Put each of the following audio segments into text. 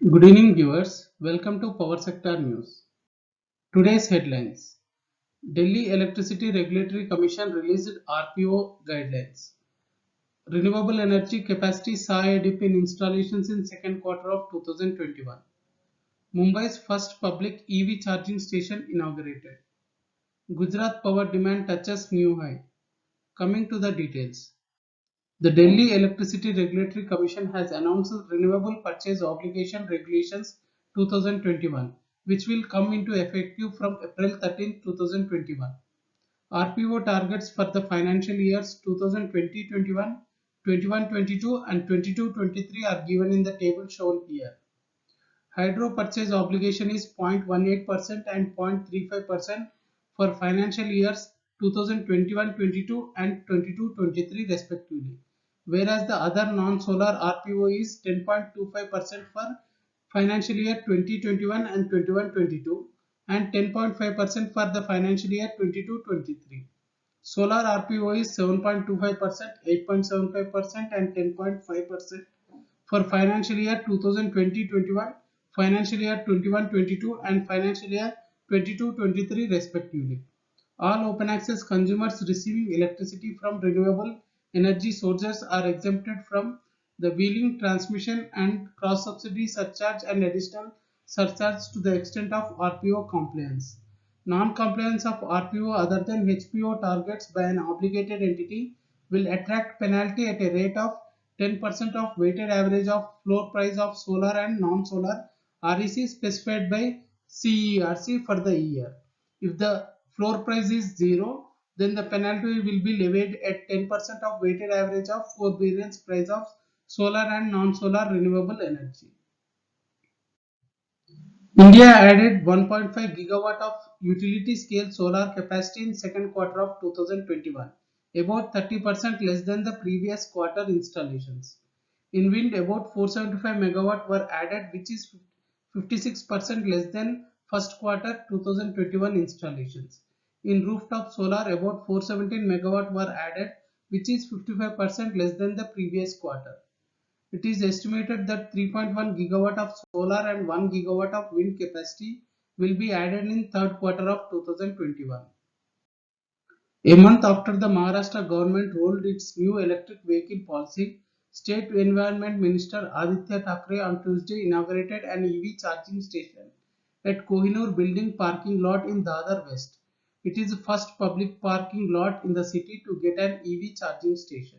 Good evening, viewers. Welcome to Power Sector News. Today's headlines: Delhi Electricity Regulatory Commission released RPO guidelines. Renewable energy capacity saw a dip in installations in second quarter of 2021. Mumbai's first public EV charging station inaugurated. Gujarat power demand touches new high. Coming to the details. The Delhi Electricity Regulatory Commission has announced Renewable Purchase Obligation Regulations 2021, which will come into effective from April 13, 2021. RPO targets for the financial years 2020-21, 21-22 and 22-23 are given in the table shown here. Hydro purchase obligation is 0.18% and 0.35% for financial years 2021-22 and 22-23 respectively, whereas the other non-solar RPO is 10.25% for financial year 2021 and 21-22 and 10.5% for the financial year 22-23. Solar RPO is 7.25%, 8.75% and 10.5% for financial year 2020-21, financial year 21-22 and financial year 22-23 respectively. All open access consumers receiving electricity from renewable energy sources are exempted from the wheeling, transmission and cross subsidy surcharge and additional surcharge to the extent of RPO compliance. Non-compliance of RPO other than HPO targets by an obligated entity will attract penalty at a rate of 10% of weighted average of floor price of solar and non-solar REC specified by CERC for the year. If the floor price is 0, then the penalty will be levied at 10% of weighted average of forbearance price of solar and non-solar renewable energy. India added 1.5 gigawatt of utility-scale solar capacity in second quarter of 2021, about 30% less than the previous quarter installations. In wind, about 475 megawatt were added, which is 56% less than first quarter 2021 installations. In rooftop solar, about 417 megawatt were added, which is 55% less than the previous quarter. It is estimated that 3.1 gigawatt of solar and 1 gigawatt of wind capacity will be added in third quarter of 2021. A month after the Maharashtra government rolled its new electric vehicle policy, State Environment Minister Aditya Thackeray on Tuesday inaugurated an EV charging station at Kohinoor Building parking lot in Dadar West. It is the first public parking lot in the city to get an EV charging station.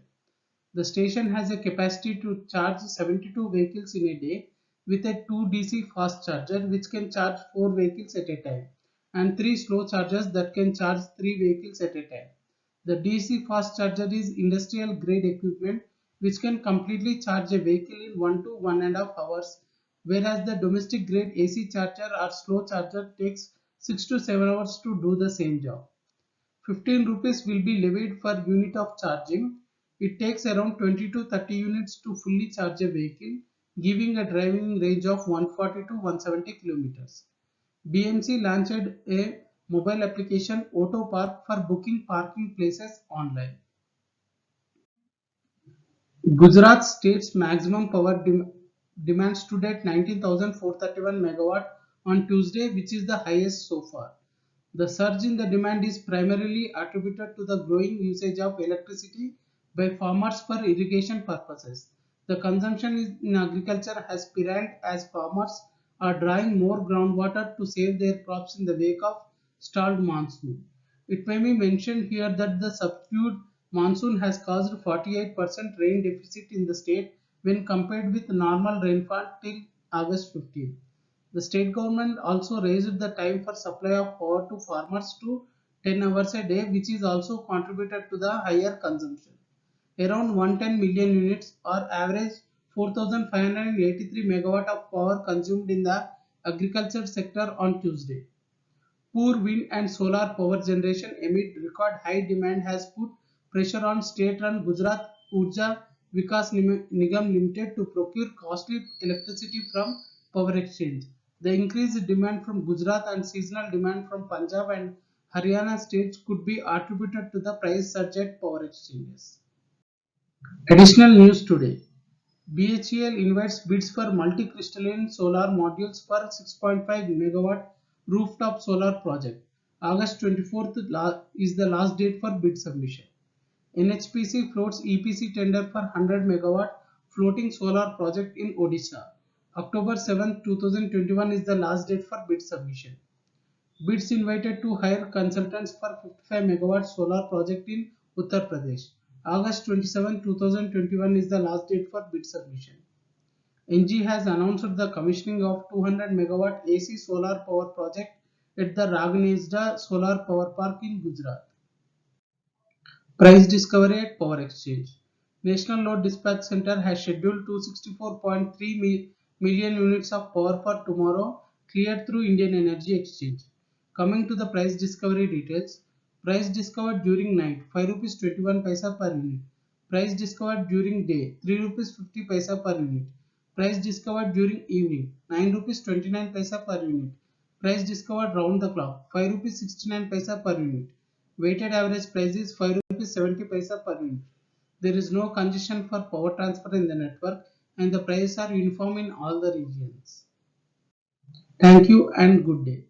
The station has a capacity to charge 72 vehicles in a day with a 2 DC fast charger which can charge 4 vehicles at a time and 3 slow chargers that can charge 3 vehicles at a time. The DC fast charger is industrial grade equipment which can completely charge a vehicle in 1 to 1.5 hours, whereas the domestic grade AC charger or slow charger takes 6 to 7 hours to do the same job. 15 rupees will be levied per unit of charging. It takes around 20 to 30 units to fully charge a vehicle, giving a driving range of 140 to 170 kilometers. BMC launched a mobile application Auto Park for booking parking places online. Gujarat state's maximum power demand stood at 19,431 megawatt on Tuesday, which is the highest so far. The surge in the demand is primarily attributed to the growing usage of electricity by farmers for irrigation purposes. The consumption in agriculture has spiraled as farmers are drawing more groundwater to save their crops in the wake of stalled monsoon. It may be mentioned here that the subdued monsoon has caused 48% rain deficit in the state when compared with normal rainfall till August 15. The state government also raised the time for supply of power to farmers to 10 hours a day, which is also contributed to the higher consumption. Around 110 million units or average 4,583 megawatt of power consumed in the agriculture sector on Tuesday. Poor wind and solar power generation amid record high demand has put pressure on state-run Gujarat Urja Vikas Nigam Limited to procure costly electricity from power exchange. The increased demand from Gujarat and seasonal demand from Punjab and Haryana states could be attributed to the price surge at power exchanges. Additional news today. BHEL invites bids for multi-crystalline solar modules for 6.5 megawatt rooftop solar project. August 24th is the last date for bid submission. NHPC floats EPC tender for 100 megawatt floating solar project in Odisha. October 7, 2021 is the last date for bid submission. Bids invited to hire consultants for 55 megawatt solar project in Uttar Pradesh. August 27, 2021 is the last date for bid submission. NG has announced the commissioning of 200 megawatt AC solar power project at the Raghnezda Solar Power Park in Gujarat. Price discovery at Power Exchange. National Load Dispatch Center has scheduled 264.3 million units of power for tomorrow, cleared through Indian Energy Exchange. Coming to the price discovery details, price discovered during night 5 rupees 21 paisa per unit. Price discovered during day 3 rupees 50 paisa per unit. Price discovered during evening 9 rupees 29 paisa per unit. Price discovered round the clock 5 rupees 69 paisa per unit. Weighted average price is 5 rupees 70 paisa per unit. There is no congestion for power transfer in the network and the prices are uniform in all the regions. Thank you and good day.